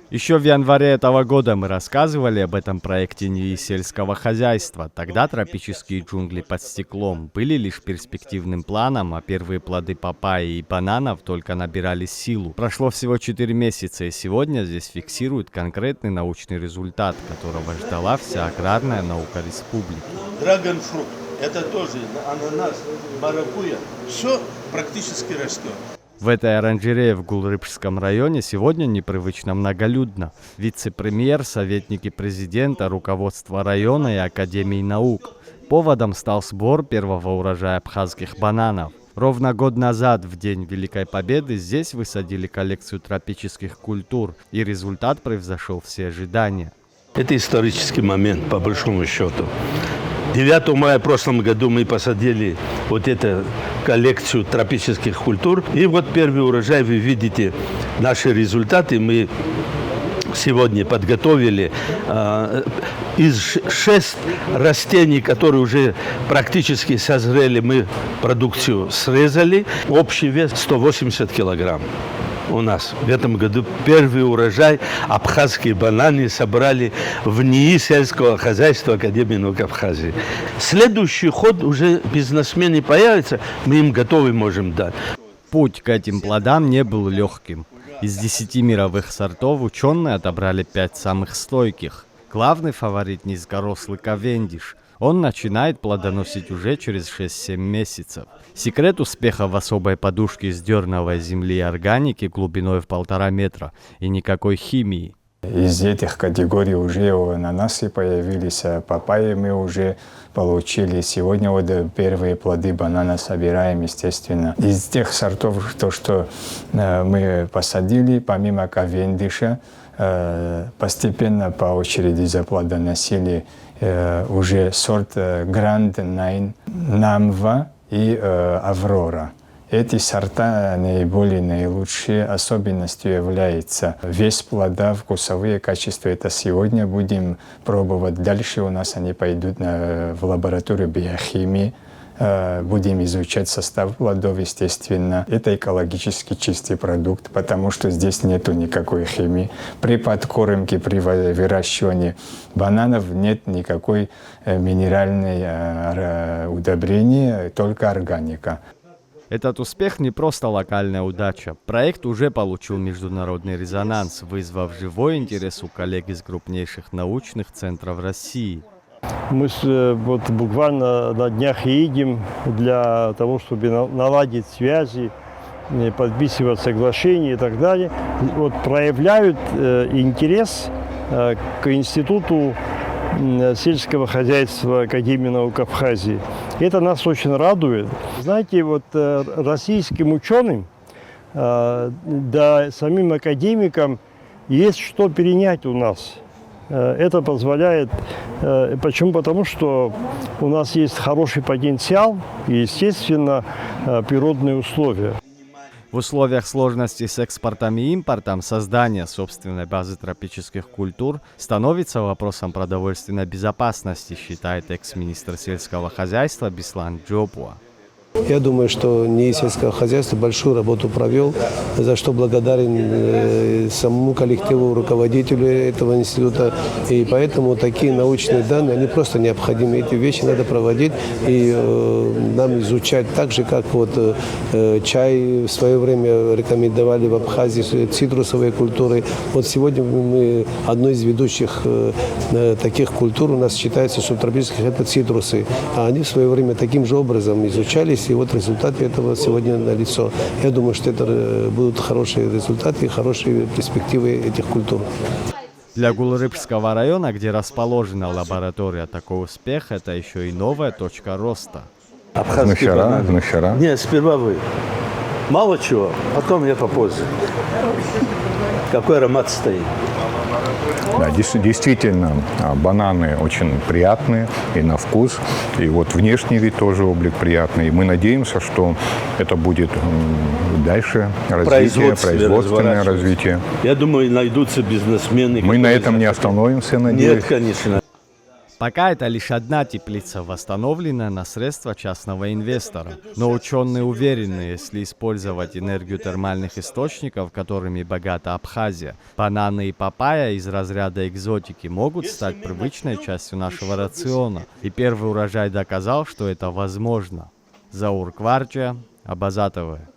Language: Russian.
Еще в январе этого года мы рассказывали об этом проекте НИИ сельского хозяйства. Тогда тропические джунгли под стеклом были лишь перспективным планом, а первые плоды папайи и бананов только набирали силу. Прошло всего 4 месяца, и сегодня здесь фиксируют конкретный научный результат, которого ждала вся аграрная наука республики. Драгонфрукт, это тоже ананас, маракуйя, все практически растет. В этой оранжерее в Гулрыпшском районе сегодня непривычно многолюдно. Вице-премьер, советники президента, руководство района и Академии наук. Поводом стал сбор первого урожая абхазских бананов. Ровно год назад, в день Великой Победы, здесь высадили коллекцию тропических культур, и результат превзошел все ожидания. Это исторический момент, по большому счету. 9 мая в прошлом году мы посадили вот эту коллекцию тропических культур. И вот первый урожай, вы видите наши результаты. Мы сегодня подготовили из 6 растений, которые уже практически созрели, мы продукцию срезали. Общий вес 180 килограмм. У нас в этом году первый урожай абхазские бананы собрали в НИИ сельского хозяйства Академии наук Абхазии. Следующий ход уже бизнесмены появятся, мы им готовы можем дать. Путь к этим плодам не был легким. Из 10 мировых сортов ученые отобрали 5 самых стойких. Главный фаворит — низкорослый Кавендиш. Он начинает плодоносить уже через 6-7 месяцев. Секрет успеха в особой подушке из дерновой земли и органики глубиной в 1,5 метра и никакой химии. Из этих категорий уже ананасы появились, а папайи мы уже получили. Сегодня вот первые плоды банана собираем, естественно. Из тех сортов, то, что мы посадили, помимо Кавендиша, постепенно по очереди заплодоносили уже сорт Гранд Найн, Намва и Аврора. Эти сорта наилучшие. Особенностью является вес плода, вкусовые качества. Это сегодня будем пробовать. Дальше у нас они пойдут в лабораторию биохимии. Будем изучать состав плодов, естественно. Это экологически чистый продукт, потому что здесь нету никакой химии. При подкормке, при выращивании бананов нет никакой минеральной удобрения, только органика. Этот успех не просто локальная удача. Проект уже получил международный резонанс, вызвав живой интерес у коллег из крупнейших научных центров России. Мы вот буквально на днях едем для того, чтобы наладить связи, подписывать соглашения и так далее. Вот проявляют интерес к институту сельского хозяйства Академии наук Абхазии. Это нас очень радует. Знаете, вот российским ученым, да самим академикам есть что перенять у нас. Это позволяет, почему? Потому что у нас есть хороший потенциал и, естественно, природные условия. В условиях сложностей с экспортом и импортом создание собственной базы тропических культур становится вопросом продовольственной безопасности, считает экс-министр сельского хозяйства Беслан Джопуа. Я думаю, что НИИ сельского хозяйства большую работу провел, за что благодарен самому коллективу, руководителю этого института. И поэтому такие научные данные, они просто необходимы. Эти вещи надо проводить и нам изучать так же, как вот чай в свое время рекомендовали в Абхазии, цитрусовые культуры. Вот сегодня мы одной из ведущих таких культур у нас считается субтропических, это цитрусы. А они в свое время таким же образом изучались. И вот результаты этого сегодня налицо. Я думаю, что это будут хорошие результаты, хорошие перспективы этих культур. Для Гулрыпшского района, где расположена лаборатория, такой успех – это еще и новая точка роста. Абхазские бананы. Нет, сперва вы. Мало чего, потом я попозже. Какой аромат стоит? Да, действительно, бананы очень приятные и на вкус, и вот внешний вид тоже облик приятный. И мы надеемся, что это будет дальше развитие, производственное развитие. Я думаю, найдутся бизнесмены. Мы на этом не остановимся, надеюсь. Нет, конечно. Пока это лишь одна теплица, восстановленная на средства частного инвестора. Но ученые уверены, если использовать энергию термальных источников, которыми богата Абхазия, бананы и папайя из разряда экзотики могут стать привычной частью нашего рациона. И первый урожай доказал, что это возможно. Заур Кварча, Абаза ТВ.